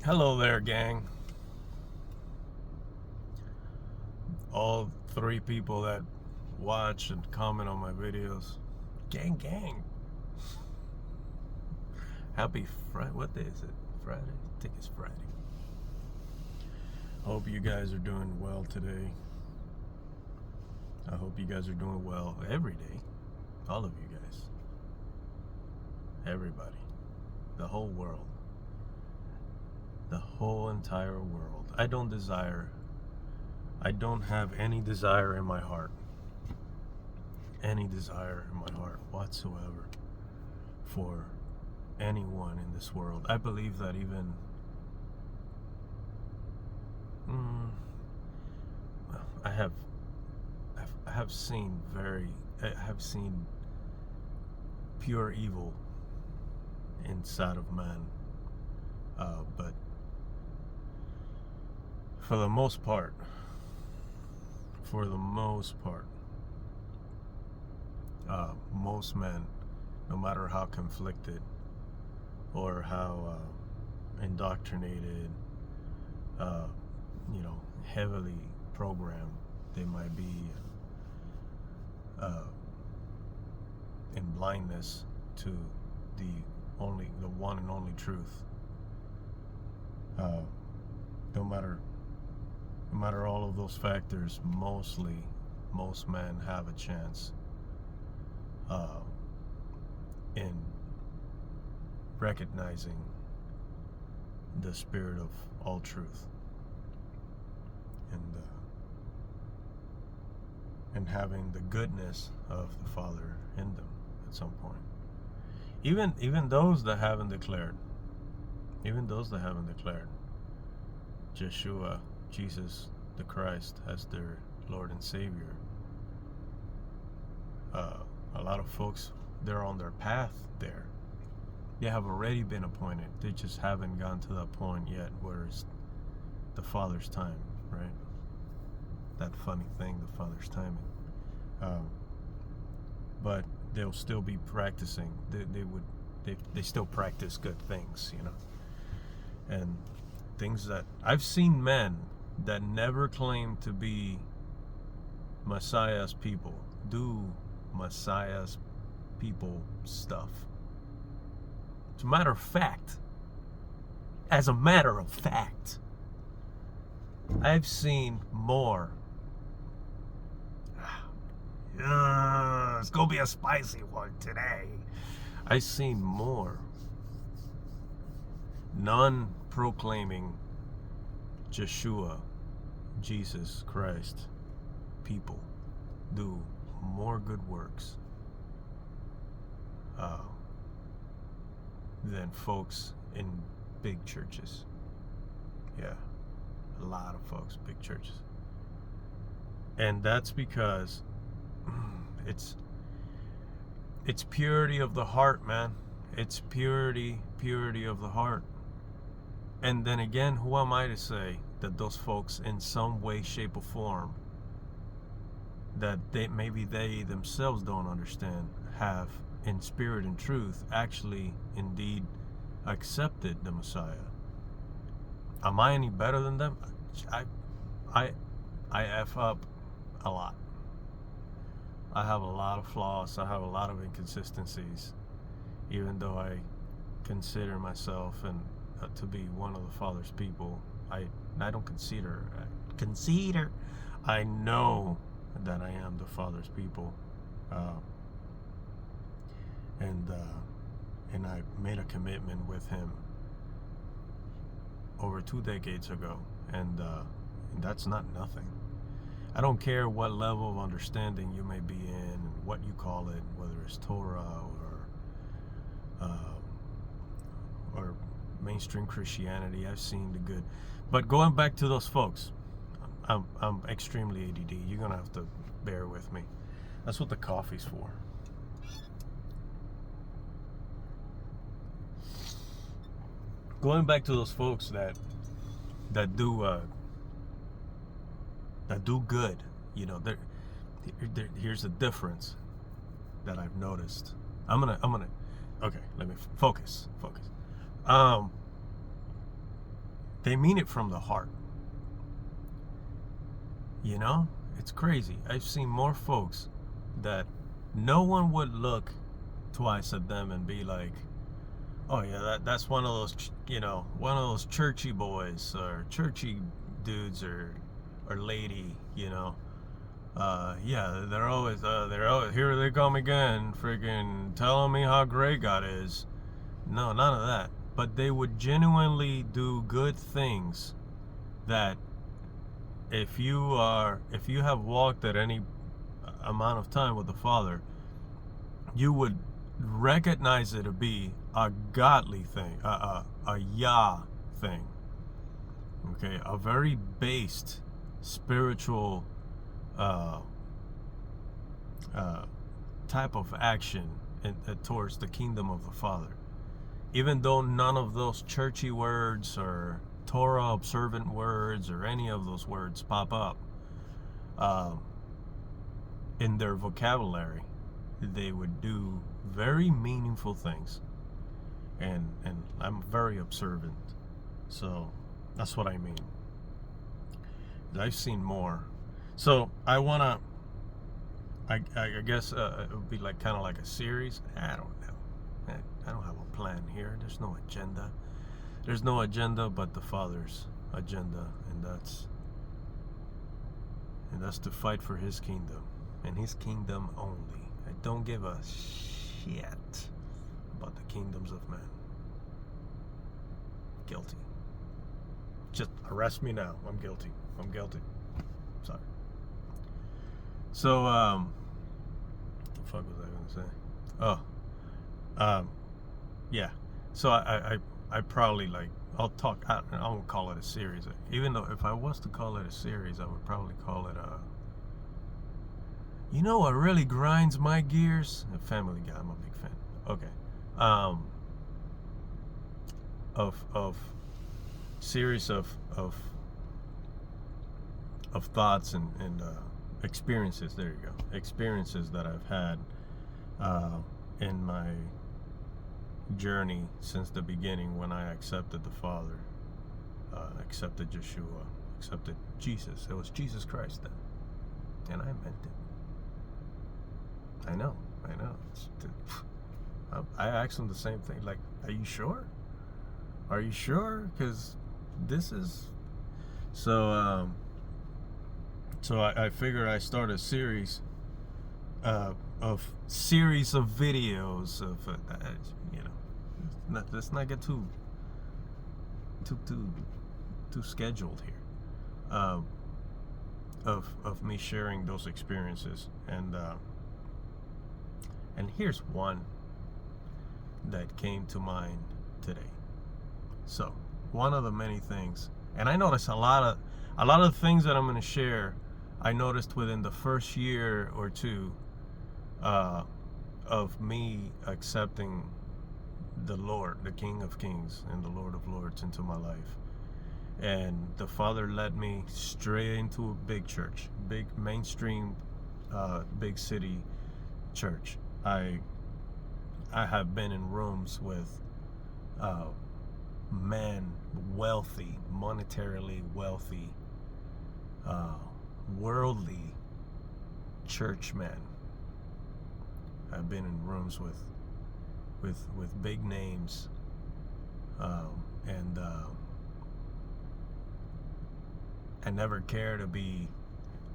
Hello there, gang. All three people that watch and comment on my videos. Gang. Happy Friday. What day is it? Friday? I think it's Friday. Hope you guys are doing well today. I hope you guys are doing well every day. All of you guys. Everybody. The whole world. The whole entire world. I don't have any desire in my heart. Any desire in my heart whatsoever for anyone in this world. I believe that even well, I have seen pure evil inside of man, but for the most part, most men, no matter how conflicted or how indoctrinated, heavily programmed they might be in blindness to the one and only truth. No matter all of those factors, most men have a chance in recognizing the spirit of all truth and having the goodness of the Father in them at some point. Even those that haven't declared Yeshua, Jesus the Christ, as their Lord and Savior. A lot of folks, they're on their path there. They have already been appointed. They just haven't gotten to that point yet where it's the Father's time, right? That funny thing, the Father's timing. But they'll still be practicing. They still practice good things, and things that I've seen men that never claimed to be Messiah's people do Messiah's people stuff. As a matter of fact, I've seen more. It's gonna be a spicy one today. I've seen more non-proclaiming Yeshua, Jesus Christ people do more good works than folks in big churches. Yeah, a lot of folks, big churches. And that's because it's purity of the heart, man. It's purity of the heart. And then again, who am I to say that those folks in some way, shape, or form that maybe they themselves don't understand have in spirit and truth actually indeed accepted the Messiah? Am I any better than them? I F up a lot. I have a lot of flaws. I have a lot of inconsistencies, even though I consider myself to be one of the Father's people. I don't consider. I know that I am the Father's people, and I made a commitment with Him over 2 decades ago, and that's not nothing. I don't care what level of understanding you may be in and what you call it, whether it's Torah or mainstream Christianity. I've seen the good. But going back to those folks, I'm extremely ADD. You're gonna have to bear with me. That's what the coffee's for. Going back to those folks that do good, here's the difference that I've noticed. Okay, let me focus. they mean it from the heart. You know, it's crazy. I've seen more folks that no one would look twice at them and be like, oh yeah, that's one of those, one of those churchy boys or churchy dudes or lady, yeah, they're always here they come again, freaking telling me how great God is. No, none of that. But they would genuinely do good things that if you have walked at any amount of time with the Father, you would recognize it to be a godly thing, a Yah thing. Okay, a very based spiritual type of action towards the kingdom of the Father. Even though none of those churchy words or Torah observant words or any of those words pop up in their vocabulary, they would do very meaningful things. And I'm very observant. So that's what I mean. I've seen more. So I wanna, I guess it would be like kind of like a series. I don't know. I don't have a plan here. There's no agenda. There's no agenda but the Father's agenda, and that's to fight for His kingdom and His kingdom only. I don't give a shit about the kingdoms of men. Guilty. Just arrest me now. I'm guilty. I'm guilty. Sorry. So, what the fuck was I gonna say? Oh, yeah. So I probably I'll talk. I won't call it a series. Even though if I was to call it a series, I would probably call it a. You know what really grinds my gears? A Family Guy. I'm a big fan. Okay. Of series of thoughts and experiences. There you go. Experiences that I've had in my journey since the beginning, when I accepted the Father, accepted Yeshua, accepted Jesus. It was Jesus Christ then, and I meant it. I know. I asked him the same thing. Like, are you sure? Are you sure? Because this is so. So I figured I start a series of videos of let's not get too scheduled here. Of me sharing those experiences, and here's one that came to mind today. So one of the many things, and I noticed a lot of things that I'm going to share, I noticed within the first year or two of me accepting the Lord, the King of Kings and the Lord of Lords into my life. And the Father led me straight into a big church, big mainstream, big city church. I have been in rooms with men, wealthy, monetarily wealthy, worldly churchmen. I've been in rooms with big names, and I never care to be.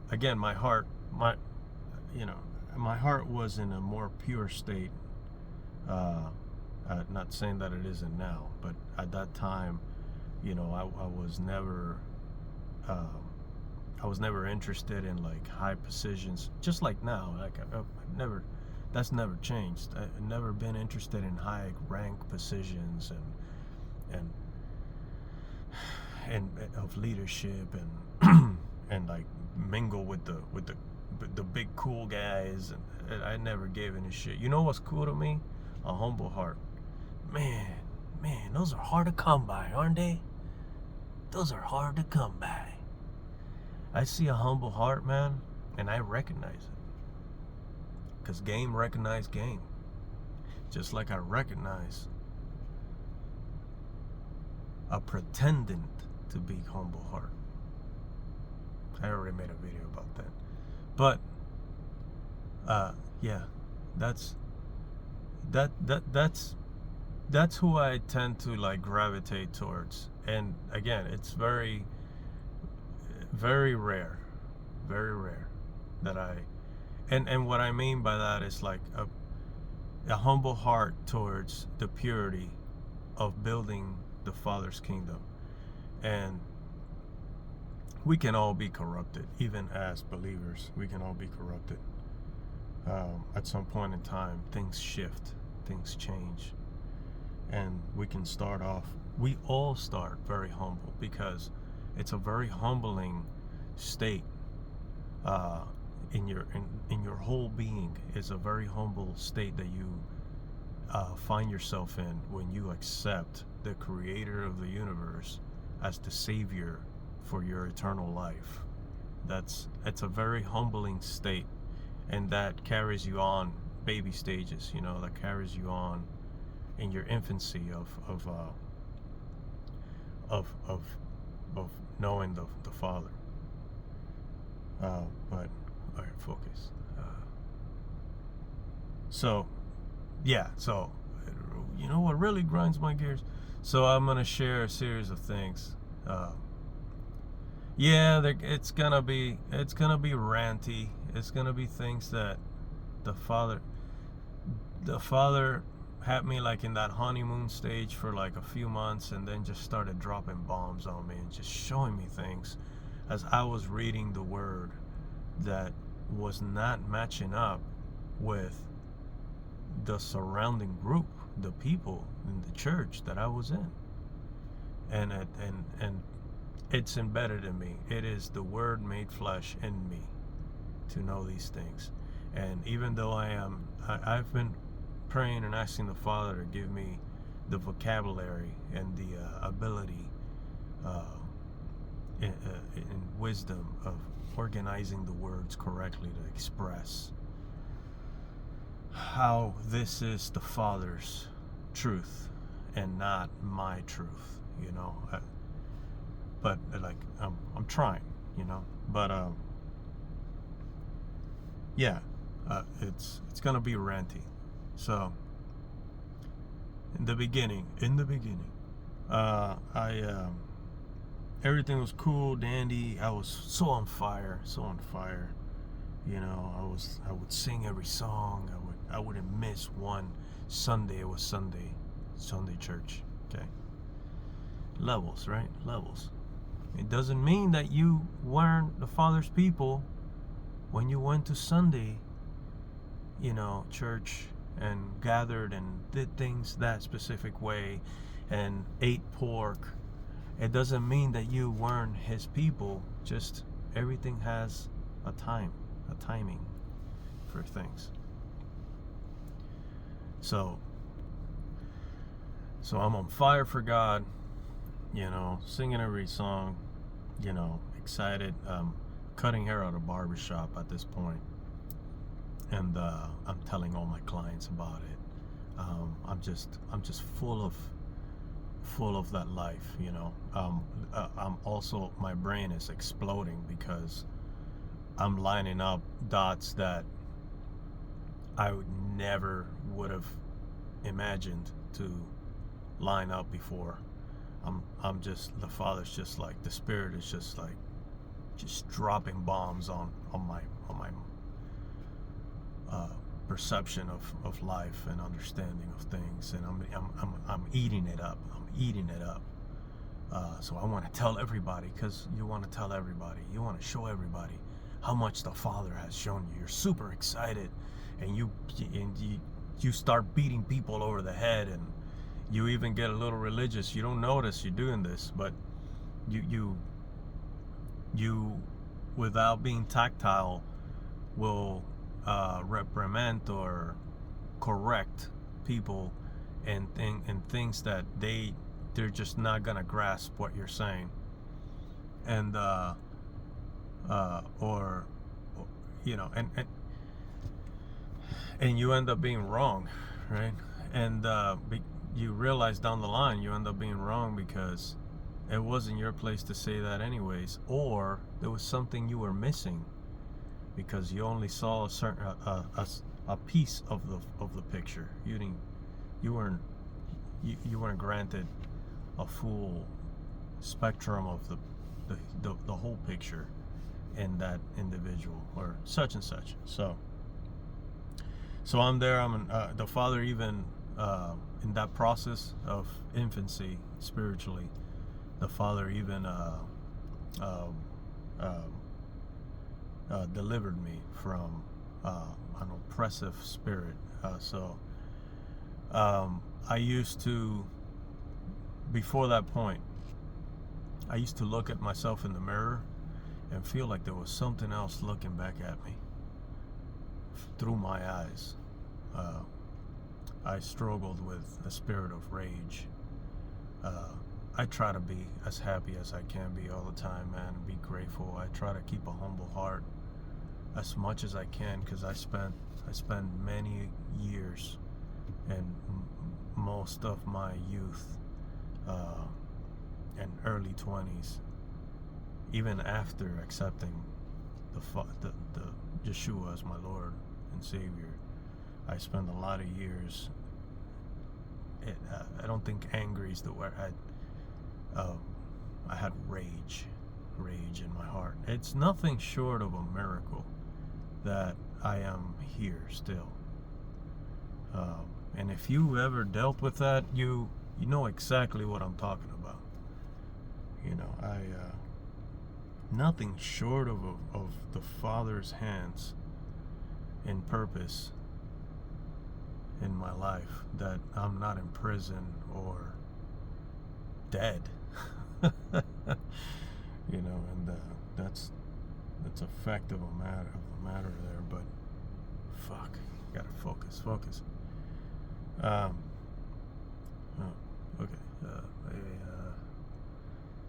Again, my heart was in a more pure state. Not saying that it isn't now, but at that time, I was never interested in like high positions. Just like now, like I've never. That's never changed. I've never been interested in high rank positions and of leadership and like mingle with the big cool guys, and I never gave any shit. You know what's cool to me? A humble heart. Man, those are hard to come by, aren't they? Those are hard to come by. I see a humble heart, man, and I recognize it. Because game recognize game. Just like I recognize a pretendant to be humble heart. I already made a video about that. But yeah, that's who I tend to like gravitate towards. And again, it's very rare that and what I mean by that is like a humble heart towards the purity of building the Father's kingdom. And we can all be corrupted, even as believers. We can all be corrupted. At some point in time, things shift, things change, and we can start off. We all start very humble, because it's a very humbling state. In your whole being is a very humble state that you find yourself in when you accept the Creator of the universe as the Savior for your eternal life. It's a very humbling state, and that carries you on baby stages, that carries you on in your infancy of knowing the Father. But all right, focus. So what really grinds my gears? So I'm gonna share a series of things. It's gonna be ranty. It's gonna be things that the Father had me like in that honeymoon stage for like a few months, and then just started dropping bombs on me and just showing me things as I was reading the Word that was not matching up with the surrounding group, the people in the church that I was in. And it's embedded in me. It is the Word made flesh in me to know these things. And even though I've been praying and asking the Father to give me the vocabulary and the ability and wisdom of organizing the words correctly to express how this is the Father's truth and not my truth, but like I'm trying, but it's gonna be ranty. So in the beginning, everything was cool, dandy. I was so on fire. I would sing every song. I wouldn't miss one Sunday. It was Sunday church. Okay. Levels, right? Levels. It doesn't mean that you weren't the Father's people when you went to Sunday, church, and gathered and did things that specific way and ate pork. It doesn't mean that you weren't His people. Just everything has a timing for things. So I'm on fire for God, singing every song, excited, cutting hair at a barbershop at this point. And I'm telling all my clients about it. I'm just full of that life, I'm also, my brain is exploding because I'm lining up dots that I never would have imagined to line up before. I'm just, the Father's just like, the Spirit is just like, just dropping bombs on my perception of life and understanding of things, and I'm eating it up. So I want to tell everybody, because you want to tell everybody, you want to show everybody how much the Father has shown you. You're super excited, and you start beating people over the head, and you even get a little religious. You don't notice you're doing this, but you without being tactile will reprimand or correct people and things that they're just not gonna grasp what you're saying, and and you end up being wrong, right? And you realize down the line you end up being wrong because it wasn't your place to say that anyways, or there was something you were missing because you only saw a certain a piece of the picture. You weren't granted a full spectrum of the whole picture in that individual or such and such. So I'm there. The father, even in that process of infancy spiritually, the father even delivered me from an oppressive spirit. I used to, before that point, I used to look at myself in the mirror and feel like there was something else looking back at me through my eyes. I struggled with a spirit of rage. I try to be as happy as I can be all the time, man, and be grateful. I try to keep a humble heart as much as I can, because I spent many years and most of my youth and early 20s, even after accepting the Yeshua as my Lord and Savior, I spent a lot of years. I don't think angry is the word. I had rage in my heart. It's nothing short of a miracle that I am here still. And if you ever dealt with that, you know exactly what I'm talking about. Nothing short of the Father's hands and purpose in my life, that I'm not in prison or dead. And that's a fact of the matter there. But fuck, gotta focus.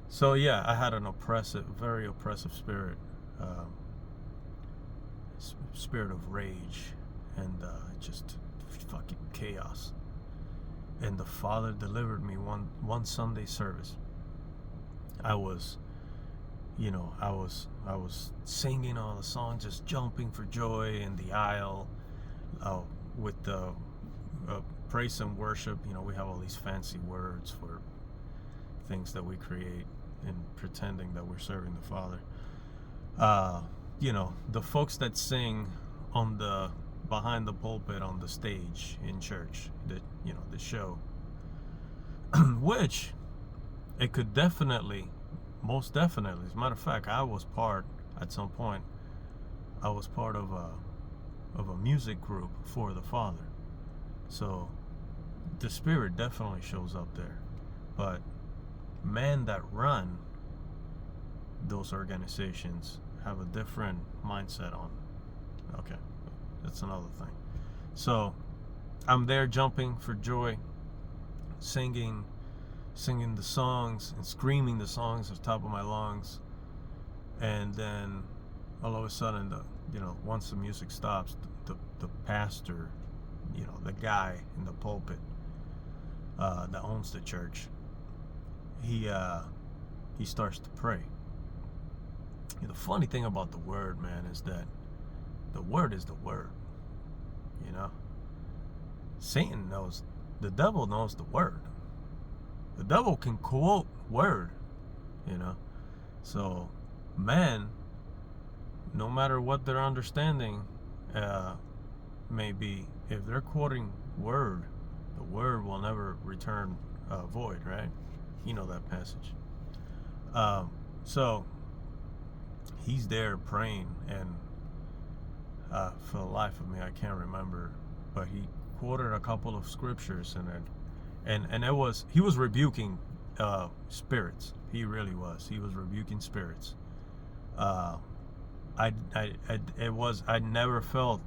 So yeah, I had an very oppressive spirit, spirit of rage, and just fucking chaos. And the Father delivered me one Sunday service. I was singing all the songs, just jumping for joy in the aisle, with the praise and worship. We have all these fancy words for things that we create in pretending that we're serving the Father. The folks that sing behind the pulpit on the stage in church, the show, which it could most definitely, as a matter of fact, at some point I was part of a music group for the Father. So the Spirit definitely shows up there. But men that run those organizations have a different mindset on. Okay, that's another thing. So I'm there jumping for joy, singing the songs and screaming the songs at the top of my lungs. And then all of a sudden, once the music stops, the pastor, the guy in the pulpit that owns the church, he starts to pray. The funny thing about the word, man, is that the word is the word. Satan knows, the devil knows the word. The devil can quote word, So man, no matter what their understanding may be, if they're quoting word, the word will never return void, right? That passage. So he's there praying, and for the life of me, I can't remember, but he quoted a couple of scriptures, and he was rebuking spirits. He really was. He was rebuking spirits. I never felt.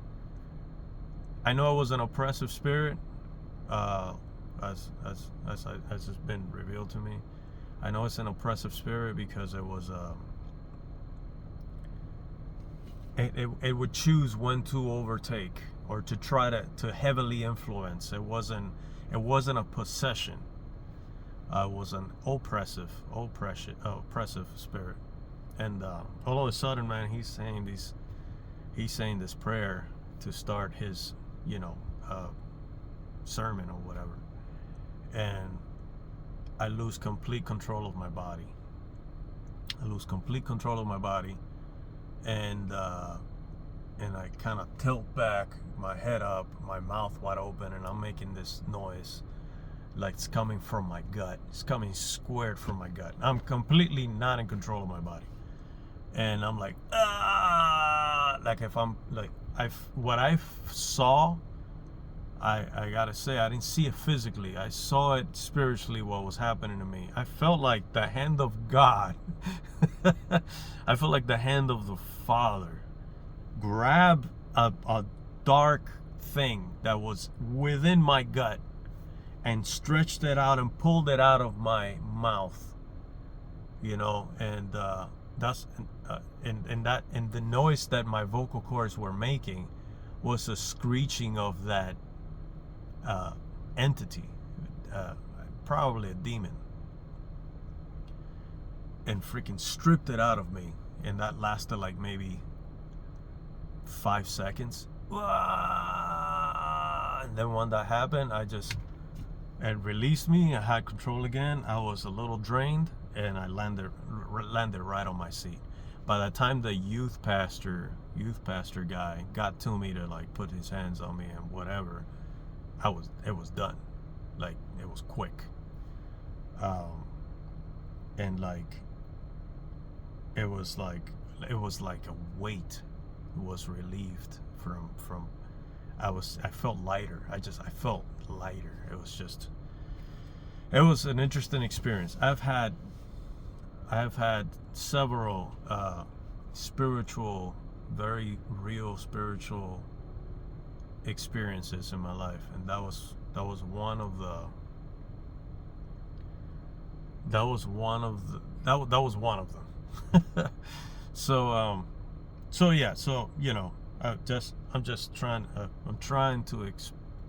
I know it was an oppressive spirit, as has been revealed to me. I know it's an oppressive spirit because it was it would choose when to overtake or to try to heavily influence. It wasn't a possession. was an oppressive spirit. And all of a sudden, man, he's saying this prayer to start his, sermon or whatever, and I lose complete control of my body. And I kind of tilt back, my head up, my mouth wide open, and I'm making this noise like it's coming from my gut. It's coming squared from my gut. I'm completely not in control of my body. And I'm like, like if I'm like, what I saw, I gotta say, I didn't see it physically. I saw it spiritually, what was happening to me. I felt like the hand of God, I felt like the hand of the Father grab a dark thing that was within my gut and stretched it out and pulled it out of my mouth, and that's and the noise that my vocal cords were making was a screeching of that entity, probably a demon, and freaking stripped it out of me. And that lasted like maybe 5 seconds. And then when that happened, it released me. I had control again. I was a little drained, and I landed right on my seat. By the time the youth pastor guy got to me to like put his hands on me and whatever, it was done. Like, it was quick. And like it was like a weight was relieved from I felt lighter. I felt lighter. It was an interesting experience. I have had several spiritual, very real spiritual experiences in my life, and that was one of them. I'm trying to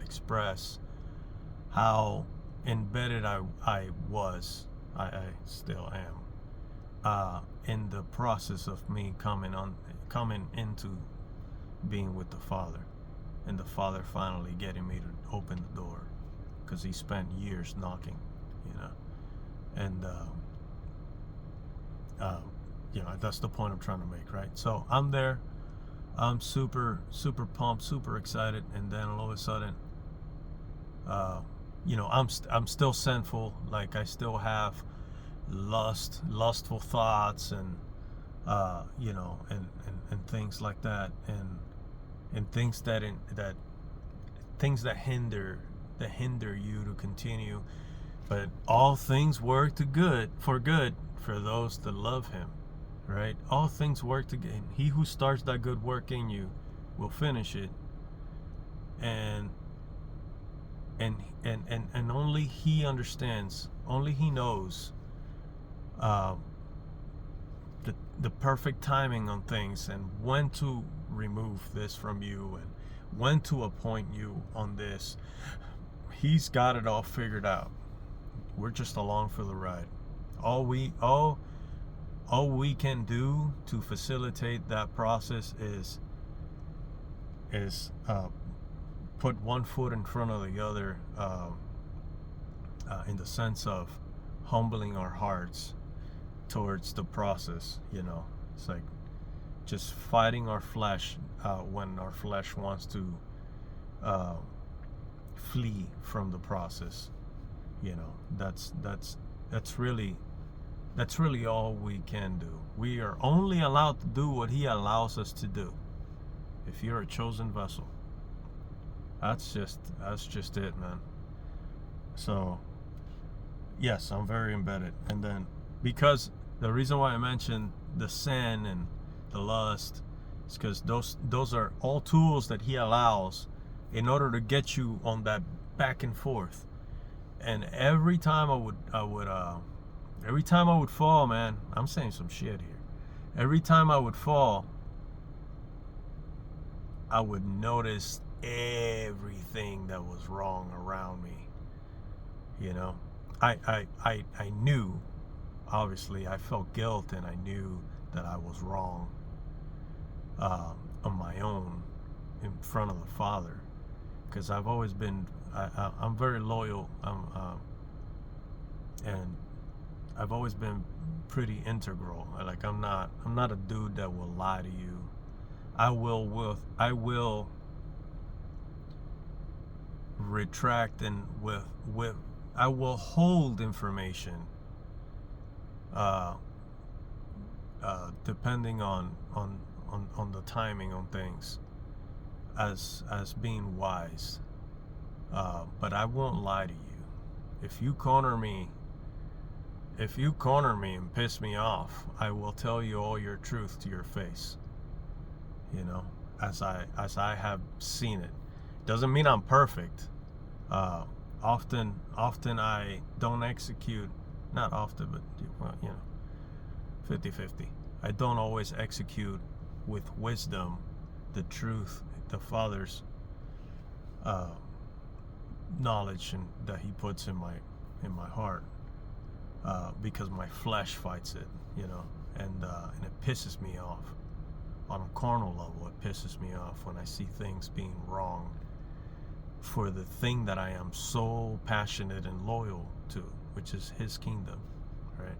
express how embedded I still am in the process of me coming into being with the Father, and the Father finally getting me to open the door, because he spent years knocking, and that's the point I'm trying to make, right? So I'm there. I'm super pumped, super excited, and then all of a sudden, I'm still sinful. Like, I still have lustful thoughts, and and things like that, and things that hinder you to continue. But all things work for good for those that love him, right? All things work together. He who starts that good work in you will finish it. And only he understands, only he knows the perfect timing on things, and when to remove this from you, and when to appoint you on this. He's got it all figured out. We're just along for the ride. All we can do to facilitate that process is put one foot in front of the other, in the sense of humbling our hearts towards the process. It's like just fighting our flesh when our flesh wants to flee from the process. That's really all we can do. We are only allowed to do what he allows us to do. If you're a chosen vessel, that's just it, man. So yes, I'm very embedded. And then, because the reason why I mentioned the sin and the lust is because those are all tools that he allows in order to get you on that back and forth. And every time I would fall, man, I'm saying some shit here. Every time I would fall, I would notice everything that was wrong around me. I knew, obviously, I felt guilt, and I knew that I was wrong on my own in front of the Father, because I've always been, I'm very loyal, and I've always been pretty integral. Like I'm not a dude that will lie to you. I will retract, and with I will hold information depending on the timing on things, as being wise, but I won't lie to you. If you corner me and piss me off, I will tell you all your truth to your face, as I have seen it. Doesn't mean I'm perfect. Often I don't execute, not often, but 50-50. I don't always execute with wisdom the truth, the Father's knowledge, and that He puts in my heart, because my flesh fights it, and it pisses me off. On a carnal level, it pisses me off when I see things being wrong for the thing that I am so passionate and loyal to, which is His kingdom, right?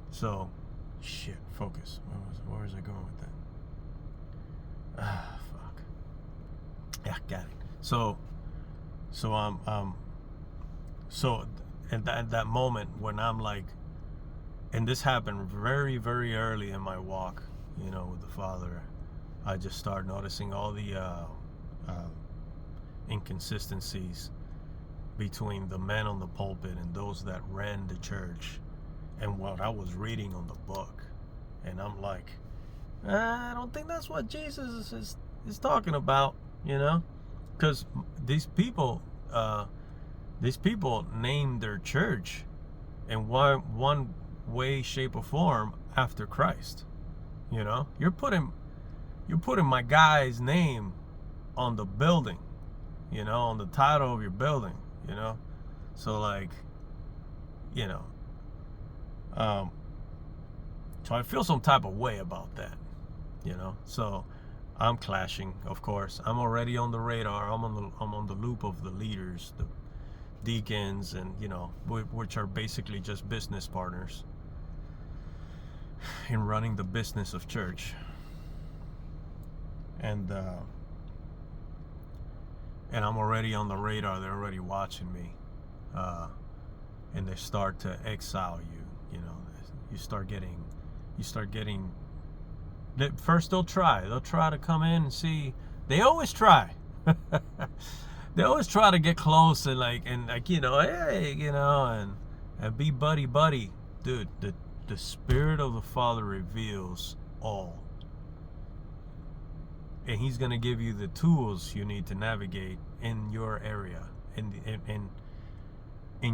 So, shit, focus. Where was I going with that? Fuck. Yeah, got it. So in that moment when I'm like, and this happened very, very early in my walk, with the Father, I just start noticing all the inconsistencies between the men on the pulpit and those that ran the church, and what I was reading on the book. And I'm like, I don't think that's what Jesus is talking about, because these people named their church in one way, shape, or form after Christ. You're putting my guy's name on the building, on the title of your building, so like, so I feel some type of way about that, so I'm clashing, of course. I'm already on the radar. I'm on the loop of the leaders, the deacons, and which are basically just business partners in running the business of church. And I'm already on the radar. They're already watching me, and they start to exile you. You start getting. First, they'll try to come in and see. They always try. They always try to get close and hey, and be buddy, dude. The Spirit of the Father reveals all, and He's gonna give you the tools you need to navigate in your area, in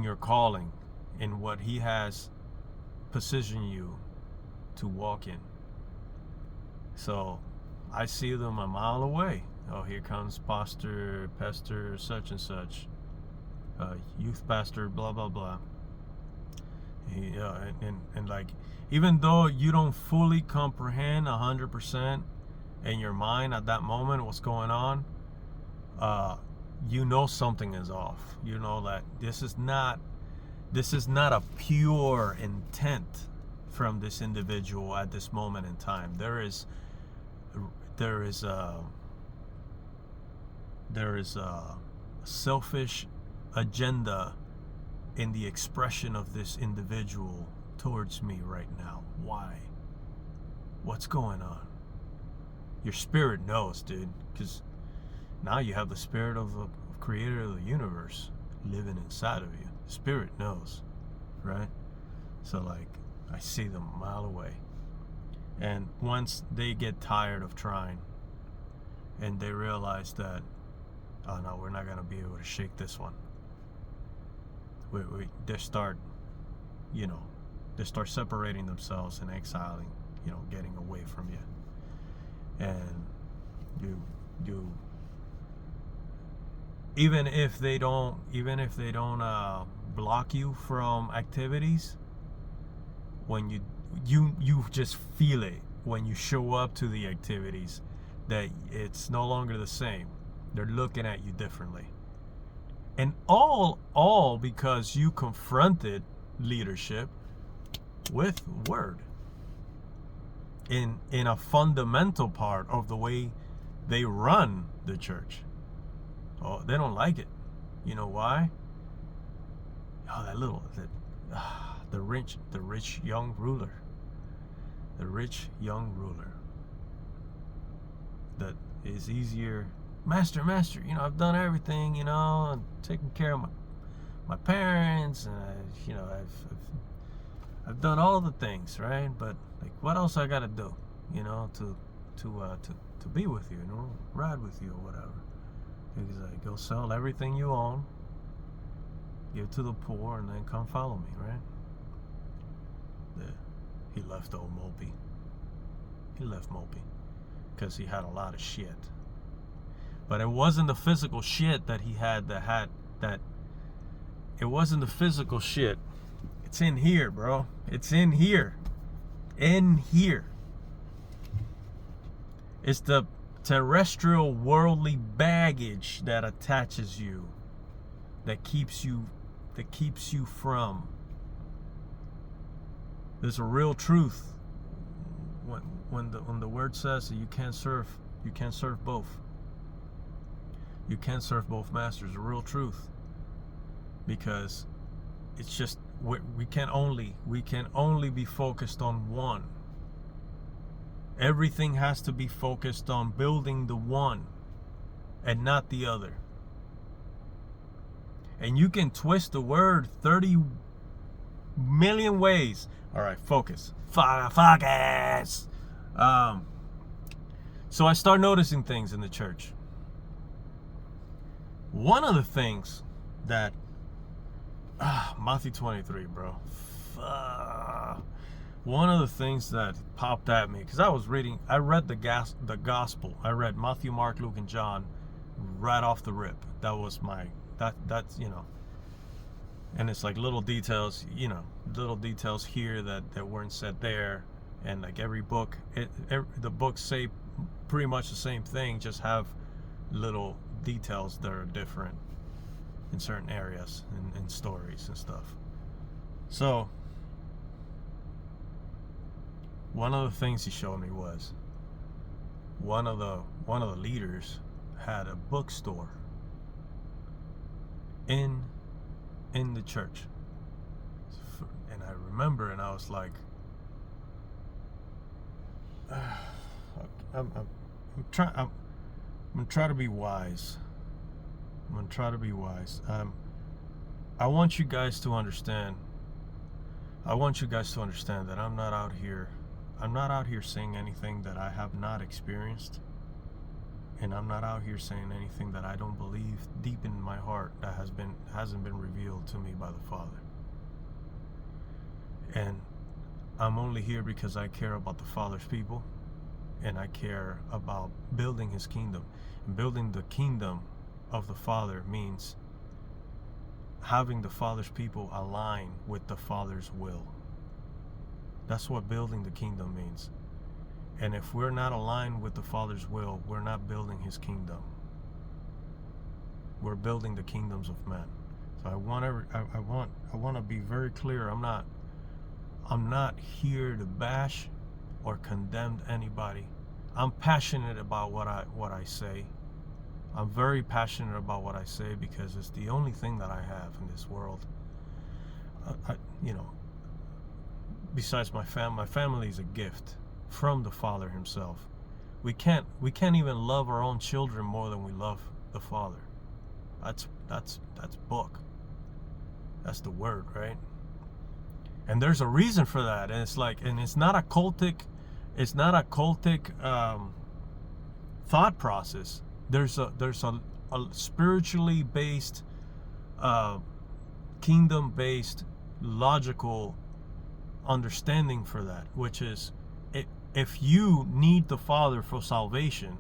your calling, in what He has positioned you to walk in. So I see them a mile away. Oh, here comes pastor such and such, youth pastor, blah blah blah. And like, even though you don't fully comprehend 100% in your mind at that moment what's going on, something is off. That this is not a pure intent from this individual at this moment in time. There is a selfish agenda in the expression of this individual towards me right now. Why? What's going on? Your spirit knows, dude, because now you have the Spirit of the Creator of the universe living inside of you. Spirit knows, right? So like, I see them a mile away, and once they get tired of trying and they realize that, oh no, we're not gonna be able to shake this one, they start separating themselves and exiling, getting away from you. And you even if they don't block you from activities, when you just feel it when you show up to the activities, that it's no longer the same. They're looking at you differently. And all because you confronted leadership with word in a fundamental part of the way they run the church. Oh, they don't like it. You know why? Oh, the rich young ruler. The rich young ruler. That is easier. Master, you know, I've done everything, you know, I'm taking care of my parents, and I've done all the things, right? But like, what else I gotta do, you know, to be with you, you know, ride with you or whatever. He's like, go sell everything you own, give to the poor, and then come follow me, right? He left old Mopey. He left Mopey because he had a lot of shit. But it wasn't the physical shit that he had that it wasn't the physical shit. It's in here, bro. It's in here. In here. It's the terrestrial worldly baggage that attaches you, that keeps you from. There's a real truth when the word says that you can't serve both. You can't serve both masters. A real truth, because it's just we can only be focused on one. Everything has to be focused on building the one and not the other. And you can twist the word 30 million ways. All right, focus. Focus. So I start noticing things in the church. One of the things that Matthew 23, bro. One of the things that popped at me, because I read the gospel. I read Matthew, Mark, Luke, and John right off the rip. That was that's, you know. And it's like little details, you know, little details here that weren't said there. And like every book, the books say pretty much the same thing, just have little details that are different in certain areas and stories and stuff. So one of the things he showed me was one of the leaders had a bookstore in the church. And I remember, and I was like, I'm gonna try to be wise. I want you guys to understand that I'm not out here saying anything that I have not experienced, and I'm not out here saying anything that I don't believe deep in my heart that hasn't been revealed to me by the Father. And I'm only here because I care about the Father's people, and I care about building His kingdom. And building the kingdom of the Father means having the Father's people align with the Father's will. That's what building the kingdom means. And if we're not aligned with the Father's will, we're not building His kingdom. We're building the kingdoms of men. So I want to be very clear. I'm not here to bash or condemn anybody. I'm passionate about what I say. I'm very passionate about what I say because it's the only thing that I have in this world. You know, besides my family is a gift from the Father Himself. We can't even love our own children more than we love the Father. That's book. That's the word, right? And there's a reason for that, and it's not a cultic thought process. There's a spiritually based, kingdom based, logical understanding for that, which is if you need the Father for salvation,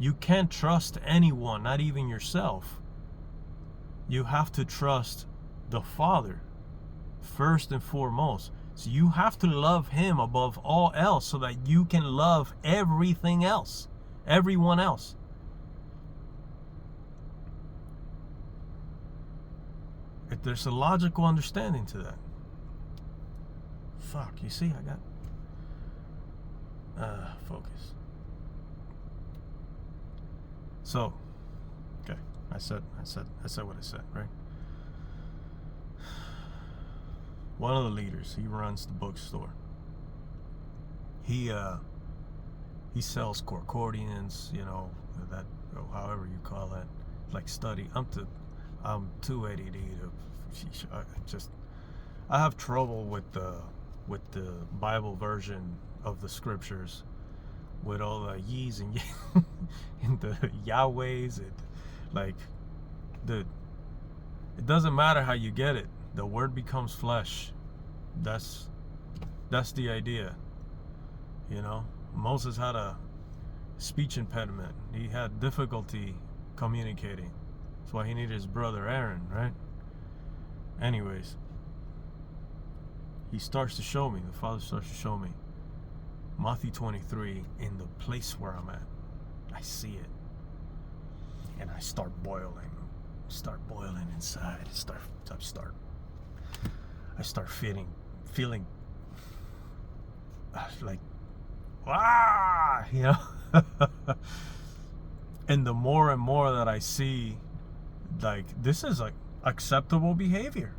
you can't trust anyone, not even yourself. You have to trust the Father first and foremost. So you have to love him above all else so that you can love everything else, everyone else. If there's a logical understanding to that. Fuck, you see, I got focus. So, okay, I said what I said, right? One of the leaders, he runs the bookstore. He sells Concordians, you know, that, or however you call that, like study. I'm too ADD to. I have trouble with the Bible version of the scriptures, with all the ye's and and the Yahwehs, and like it doesn't matter how you get it. The word becomes flesh. That's the idea. You know, Moses had a speech impediment. He had difficulty communicating. That's why he needed his brother Aaron, right? Anyways, he starts to show me, the Father starts to show me Matthew 23 in the place where I'm at. I see it. And I start boiling inside. I start feeling like, you know. And the more and more that I see, like, this is like acceptable behavior.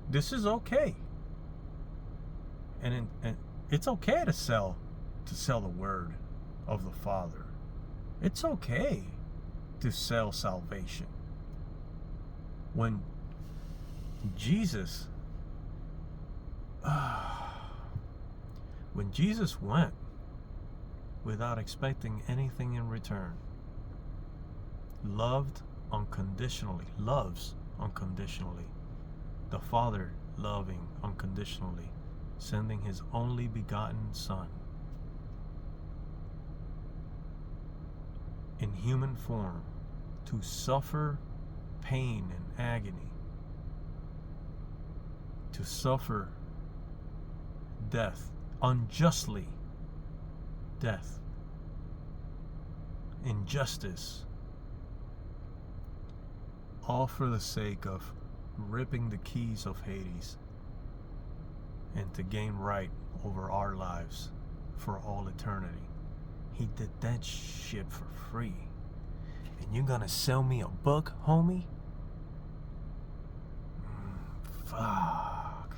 This is okay. And it's okay to sell the word of the Father. It's okay to sell salvation. When Jesus went without expecting anything in return, loves unconditionally, the Father loving unconditionally, sending his only begotten Son in human form to suffer pain and agony, to suffer death, unjustly death, injustice, all for the sake of ripping the keys of Hades and to gain right over our lives for all eternity. He did that shit for free. And you're gonna sell me a book, homie? Fuck.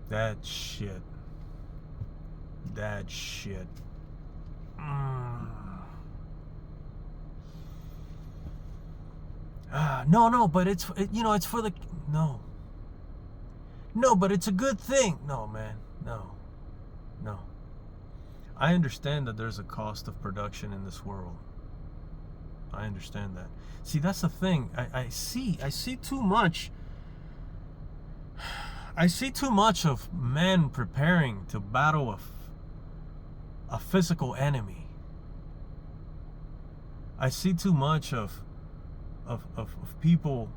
That shit. No, but it's for the, no, but it's a good thing. No, man, no. I understand that there's a cost of production in this world. I understand that. See, that's the thing. I see too much. I see too much of men preparing to battle a physical enemy. I see too much of people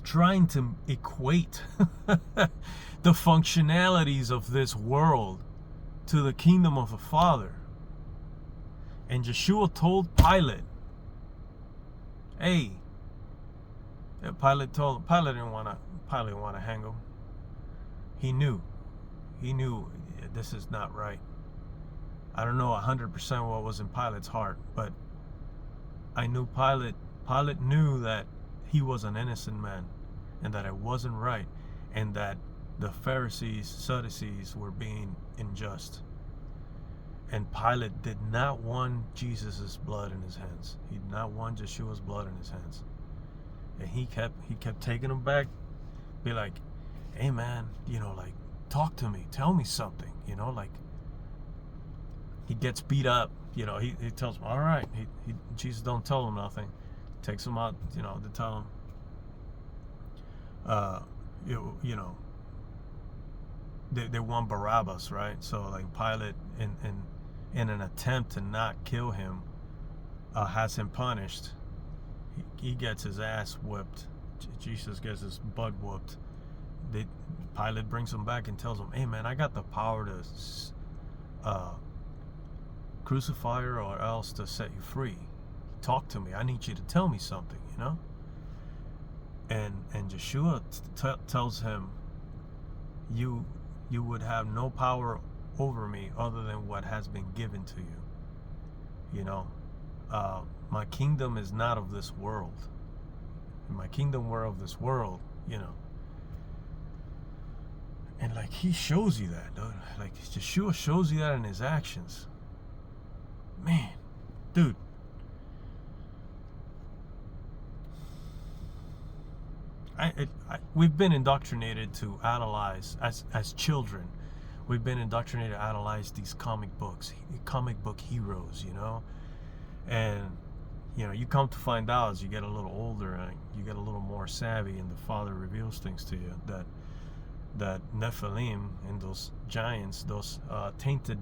trying to equate the functionalities of this world to the kingdom of the Father. And Yeshua told Pilate, hey, Pilate didn't want to hang him. He knew this is not right. I don't know 100% what was in Pilate's heart, but I knew Pilate knew that he was an innocent man and that it wasn't right, and that the Pharisees, Sadducees were being unjust. And Pilate did not want Jesus' blood in his hands. He did not want Yeshua's blood in his hands. And he kept taking him back, be like, hey man, like, talk to me, tell me something, like, he gets beat up, he tells him, all right, Jesus don't tell him nothing, takes him out, to tell him, they want Barabbas, right? So like Pilate, in an attempt to not kill him, has him punished. He gets his ass whipped. Jesus gets his butt whooped. Pilate brings him back and tells him, hey man, I got the power to crucify her or else to set you free. Talk to me. I need you to tell me something, you know? And Yeshua tells him, you would have no power over me other than what has been given to you. You know, my kingdom is not of this world. If my kingdom were of this world, you know. And like he shows you that, dude. Like Yeshua shows you that in his actions. Man, dude. We've been indoctrinated to analyze as children. We've been indoctrinated to analyze these comic book heroes, you know. And you know, you come to find out as you get a little older and you get a little more savvy, and the Father reveals things to you that Nephilim and those giants, those tainted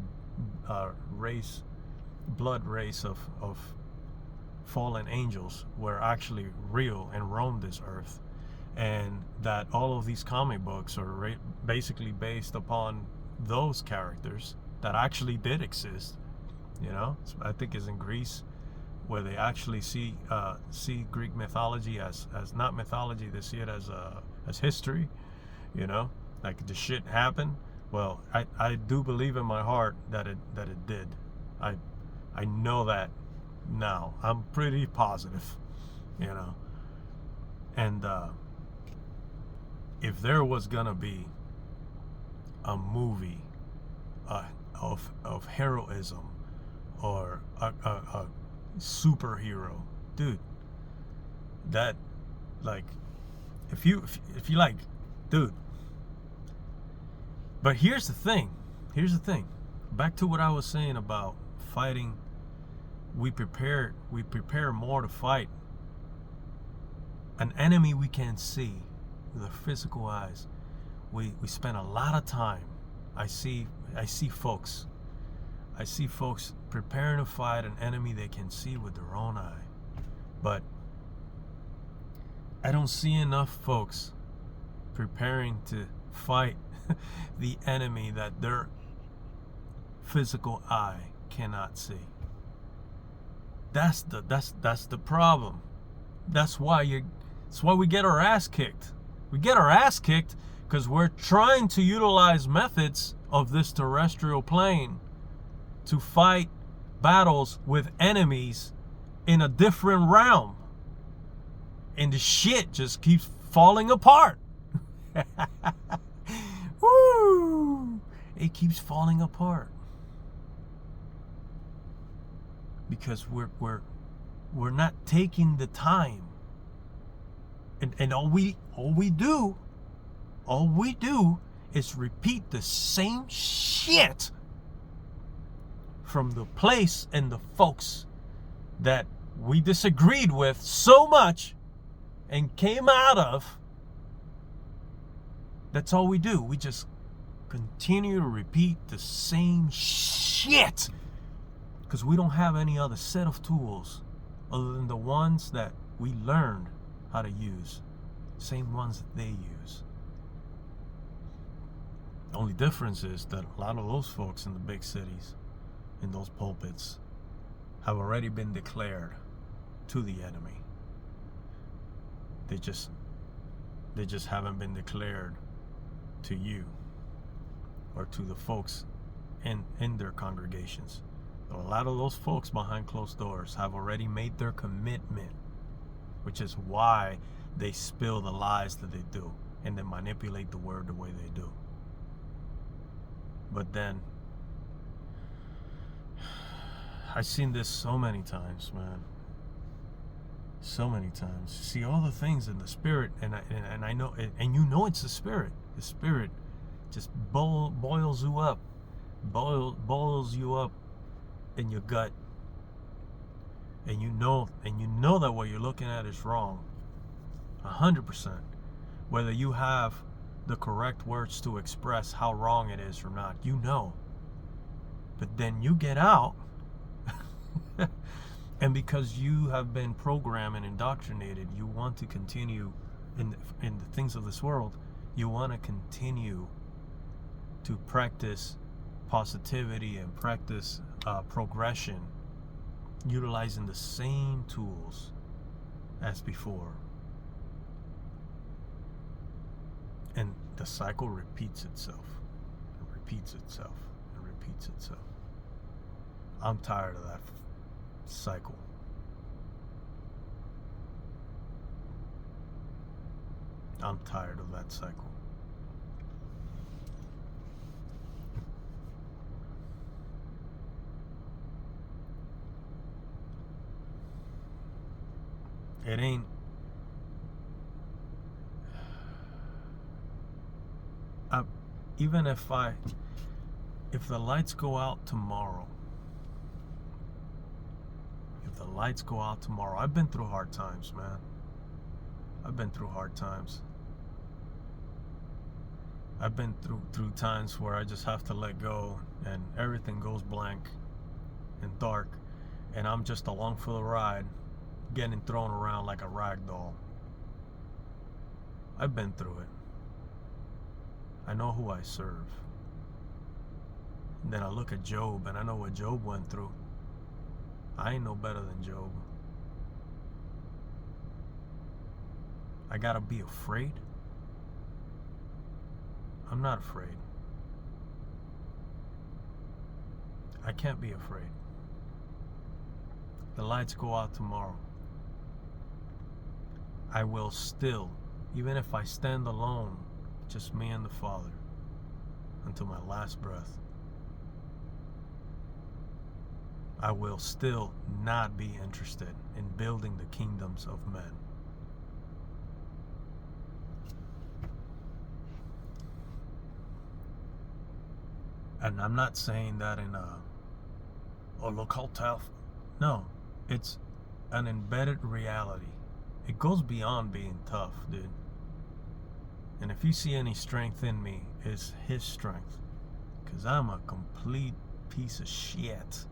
blood race of fallen angels were actually real and roamed this earth, and that all of these comic books are basically based upon those characters that actually did exist. You know, I think it's in Greece where they actually see Greek mythology as not mythology. They see it as history. You know, like the shit happened. Well, I do believe in my heart that it did. I know that now. I'm pretty positive. You know, and if there was gonna be a movie of heroism or a superhero, dude, that, like, if you like, dude. But here's the thing back to what I was saying about fighting. We prepare more to fight an enemy we can't see with our physical eyes. We spend a lot of time. I see folks preparing to fight an enemy they can see with their own eye. But I don't see enough folks preparing to fight the enemy that their physical eye cannot see. That's the problem. That's why we get our ass kicked. We get our ass kicked because we're trying to utilize methods of this terrestrial plane to fight battles with enemies in a different realm. And the shit just keeps falling apart. Woo! It keeps falling apart. Because we're not taking the time. And all we do is repeat the same shit from the place and the folks that we disagreed with so much and came out of. That's all we do. We just continue to repeat the same shit because we don't have any other set of tools other than the ones that we learned how to use. Same ones that they use. The only difference is that a lot of those folks in the big cities, in those pulpits, have already been declared to the enemy. They just haven't been declared to you or to the folks in their congregations. So a lot of those folks behind closed doors have already made their commitment, which is why they spill the lies that they do and then manipulate the word the way they do. But then I've seen this so many times, man. So many times. See all the things in the spirit, and I know, and you know it's the spirit. The spirit just boils you up, boils you up in your gut, and you know that what you're looking at is wrong, 100%. Whether you have the correct words to express how wrong it is or not, you know. But then you get out And because you have been programmed and indoctrinated, you want to continue in the things of this world. You want to continue to practice positivity and practice progression, utilizing the same tools as before. And the cycle repeats itself, and repeats itself, and repeats itself. I'm tired of that cycle. I'm tired of that cycle. It ain't. Even if the lights go out tomorrow, I've been through hard times, man. I've been through hard times. I've been through times where I just have to let go and everything goes blank and dark, and I'm just along for the ride, getting thrown around like a rag doll. I've been through it. I know who I serve. And then I look at Job and I know what Job went through. I ain't no better than Job. I gotta be afraid? I'm not afraid. I can't be afraid. The lights go out tomorrow. I will still, even if I stand alone, just me and the Father, until my last breath, I will still not be interested in building the kingdoms of men. And I'm not saying that in oh, look how tough. No, it's an embedded reality. It goes beyond being tough, dude. And if you see any strength in me, it's his strength. Because I'm a complete piece of shit.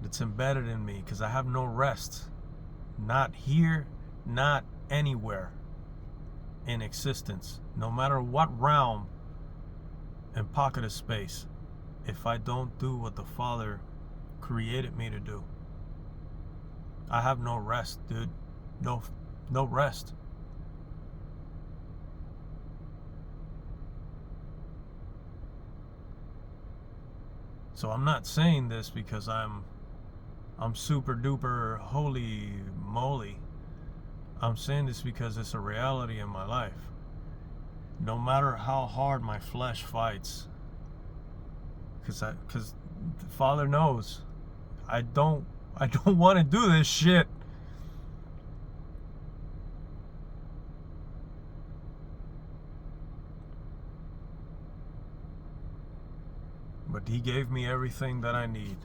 It's embedded in me because I have no rest. Not here, not anywhere in existence. No matter what realm and pocket of space, if I don't do what the Father created me to do, I have no rest, dude. No rest. So I'm not saying this because I'm super duper holy moly. I'm saying this because it's a reality in my life. No matter how hard my flesh fights, because the Father knows I don't want to do this shit. But he gave me everything that I need.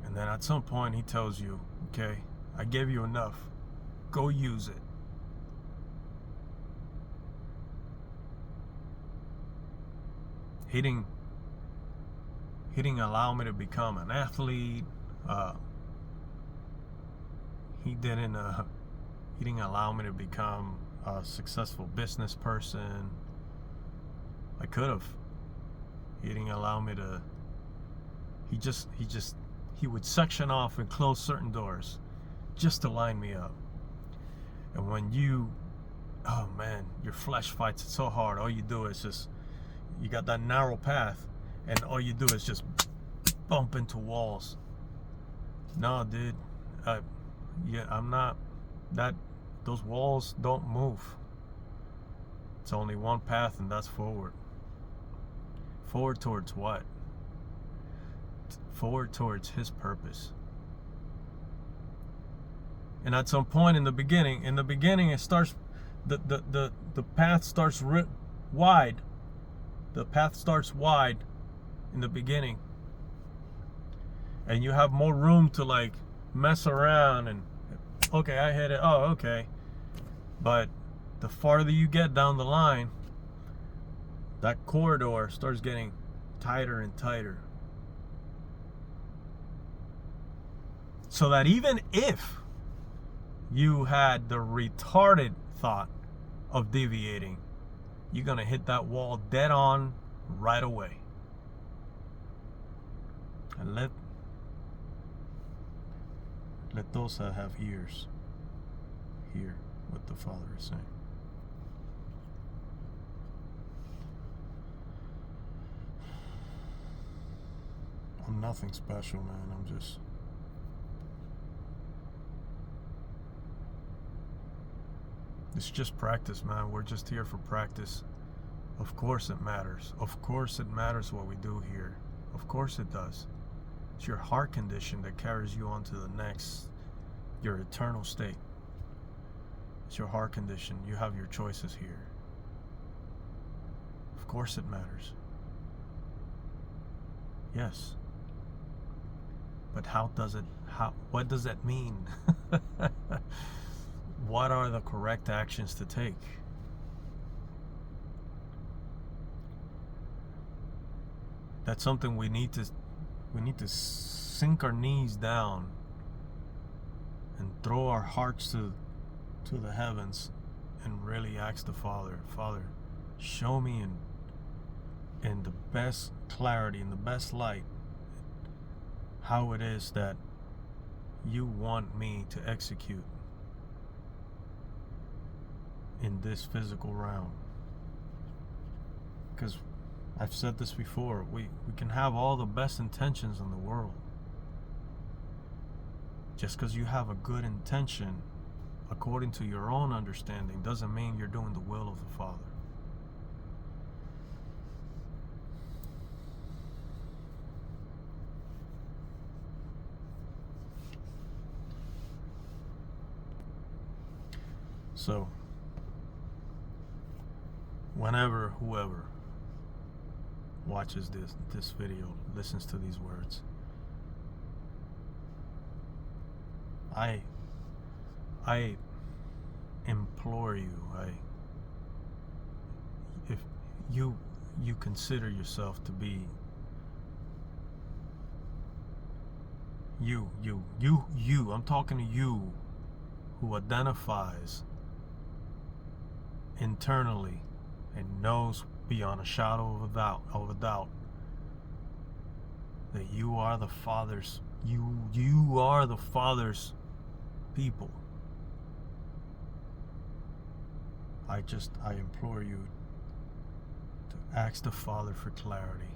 And then at some point he tells you, okay, I gave you enough. Go use it. He didn't allow me to become an athlete. He didn't allow me to become a successful business person. I could have. He didn't allow me to. He would section off and close certain doors just to line me up. And when oh man, your flesh fights it so hard, all you do is just, you got that narrow path, and all you do is just bump into walls. No, dude, I'm not, those walls don't move. It's only one path, and that's forward. Forward towards what? Forward towards his purpose. And at some point in the beginning it starts, the path starts wide. The path starts wide in the beginning, and you have more room to like mess around and, okay, I hit it, oh okay. But the farther you get down the line, that corridor starts getting tighter and tighter. So that even if you had the retarded thought of deviating, you're going to hit that wall dead on right away. And let those that have ears hear what the Father is saying. I'm nothing special, man. It's just practice, man. We're just here for practice. Of course it matters. Of course it matters what we do here. Of course it does. It's your heart condition that carries you on to the next, your eternal state. It's your heart condition. You have your choices here. Of course it matters. Yes. But what does that mean? What are the correct actions to take? That's something we need to sink our knees down and throw our hearts to the heavens and really ask the Father, show me in the best clarity, in the best light, how it is that you want me to execute in this physical realm. Because I've said this before, we can have all the best intentions in the world. Just because you have a good intention according to your own understanding doesn't mean you're doing the will of the Father. So, whoever watches this video, listens to these words, I implore you, if you consider yourself to be you, I'm talking to you who identifies internally and knows beyond a shadow of a doubt that you are the Father's people. I implore you to ask the Father for clarity.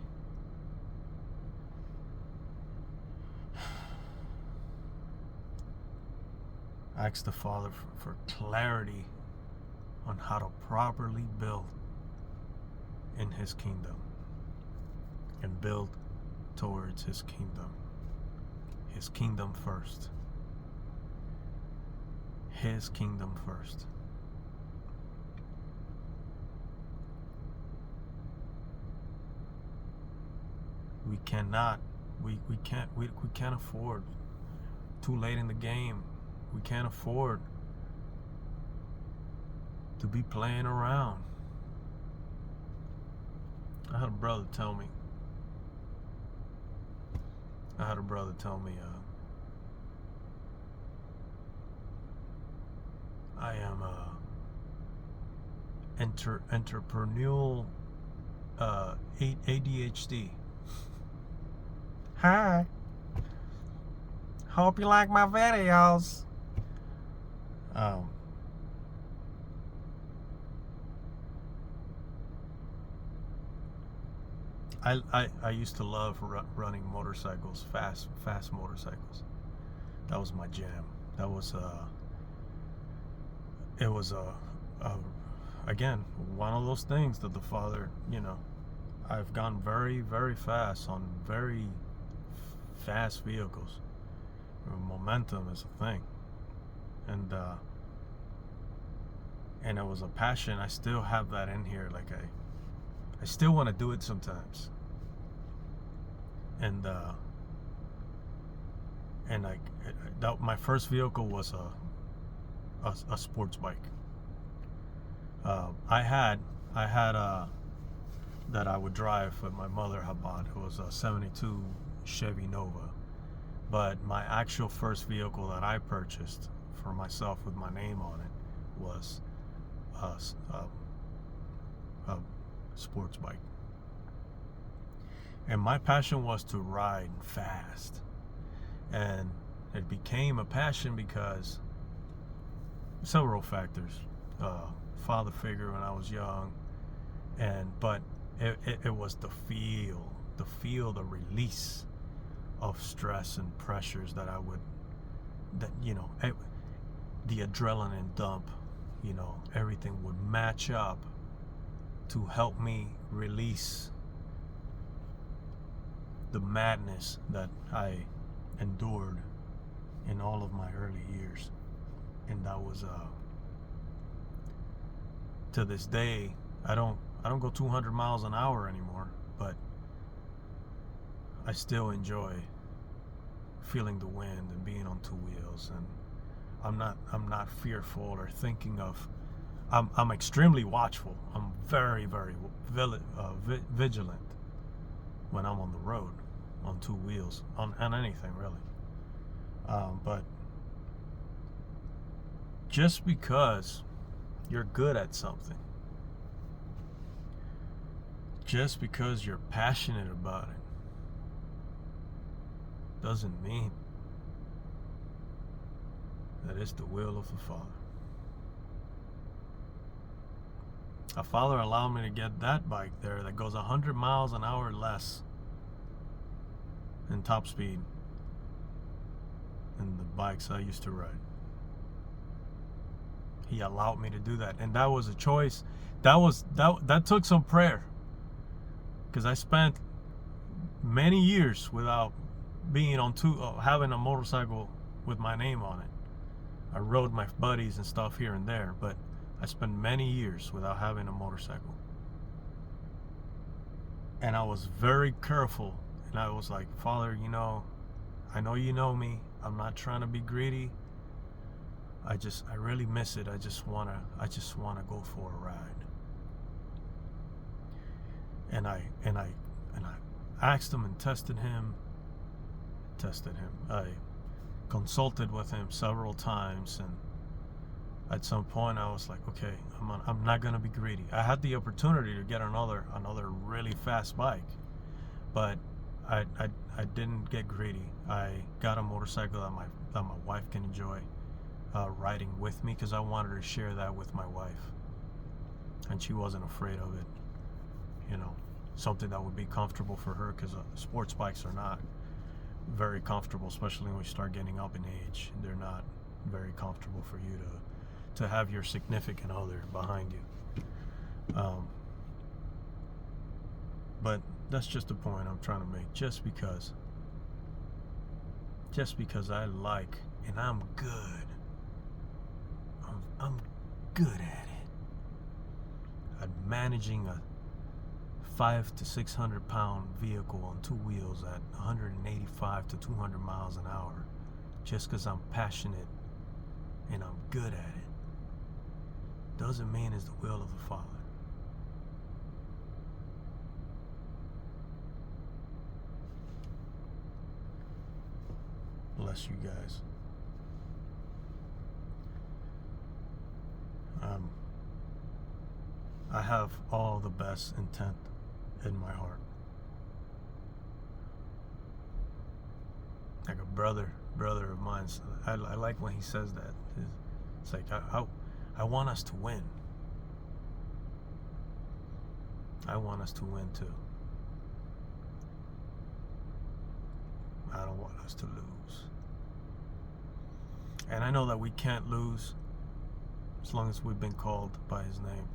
Ask the Father for clarity on how to properly build in His kingdom and build towards His kingdom. His kingdom first. His kingdom first. We can't afford, too late in the game, we can't afford to be playing around. I had a brother tell me, I am entrepreneurial ADHD. Hi. Hope you like my videos. I used to love running motorcycles, fast motorcycles. That was my jam. That was it was again, one of those things that the Father, I've gone very, very fast on very fast vehicles. Momentum is a thing, and it was a passion. I still have that in here. Like I still want to do it sometimes, and my first vehicle was a sports bike. I had that I would drive that my mother had bought. It was a 72 Chevy Nova. But my actual first vehicle that I purchased for myself with my name on it was a sports bike. And my passion was to ride fast. And it became a passion because several factors. Father figure when I was young, but it was the release of stress and pressures that the adrenaline dump, everything would match up to help me release the madness that I endured in all of my early years. And that was to this day, I don't go 200 miles an hour anymore, but I still enjoy feeling the wind and being on two wheels, and I'm not fearful or thinking of. I'm extremely watchful. I'm very, very vigilant when I'm on the road on two wheels, on anything really. But just because you're good at something, just because you're passionate about it, doesn't mean that it's the will of the Father. A Father allowed me to get that bike there that goes 100 miles an hour less in top speed than the bikes I used to ride. He allowed me to do that, and that was a choice. That took some prayer, because I spent many years without being on having a motorcycle with my name on it. I rode my buddies and stuff here and there, but I spent many years without having a motorcycle. And I was very careful, and I was like, Father, I know you know me. I'm not trying to be greedy. I really miss it. I just wanna go for a ride. And I asked him and tested him. I consulted with him several times, and at some point I was like, okay, I'm not gonna be greedy. I had the opportunity to get another really fast bike, but I didn't get greedy. I got a motorcycle that my wife can enjoy riding with me, because I wanted to share that with my wife, and she wasn't afraid of it. Something that would be comfortable for her, because sports bikes are not very comfortable, especially when you start getting up in age. They're not very comfortable for you to have your significant other behind you. But that's just the point I'm trying to make. Just because I like, and I'm good. I'm good at it. At managing a 500 to 600 pound vehicle on two wheels at 185 to 200 miles an hour, just because I'm passionate and I'm good at it, doesn't mean it's the will of the Father. Bless you guys. I have all the best intent in my heart. Like a brother of mine, I like when he says that. It's like, I want us to win. I want us to win too. I don't want us to lose. And I know that we can't lose as long as we've been called by his name.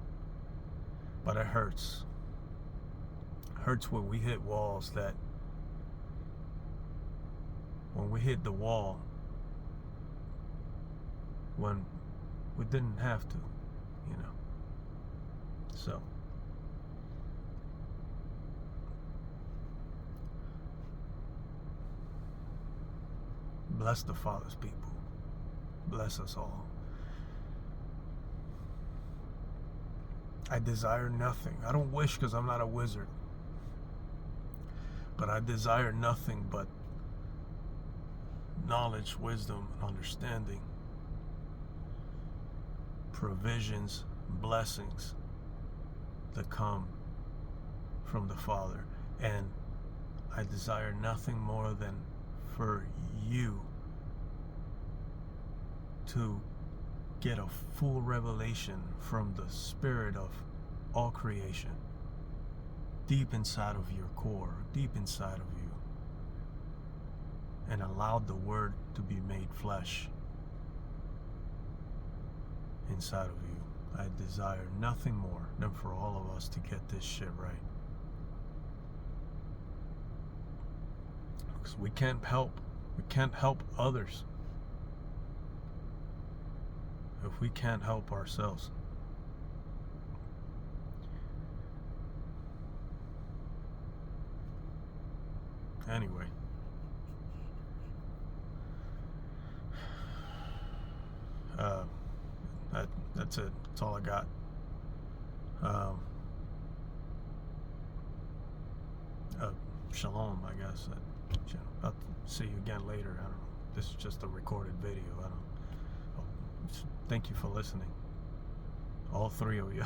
But it hurts. It hurts when we hit walls when we hit the wall when we didn't have to, So bless the Father's people. Bless us all. I desire nothing. I don't wish because I'm not a wizard. But I desire nothing but knowledge, wisdom, and understanding, provisions, blessings that come from the Father. And I desire nothing more than for you to get a full revelation from the Spirit of all creation, deep inside of your core, deep inside of you, and allowed the Word to be made flesh inside of you. I desire nothing more than for all of us to get this shit right. Because we can't help others if we can't help ourselves. Anyway, that's it. That's all I got. Shalom, I guess. I'll see you again later. I don't know. This is just a recorded video. Thank you for listening. All three of you.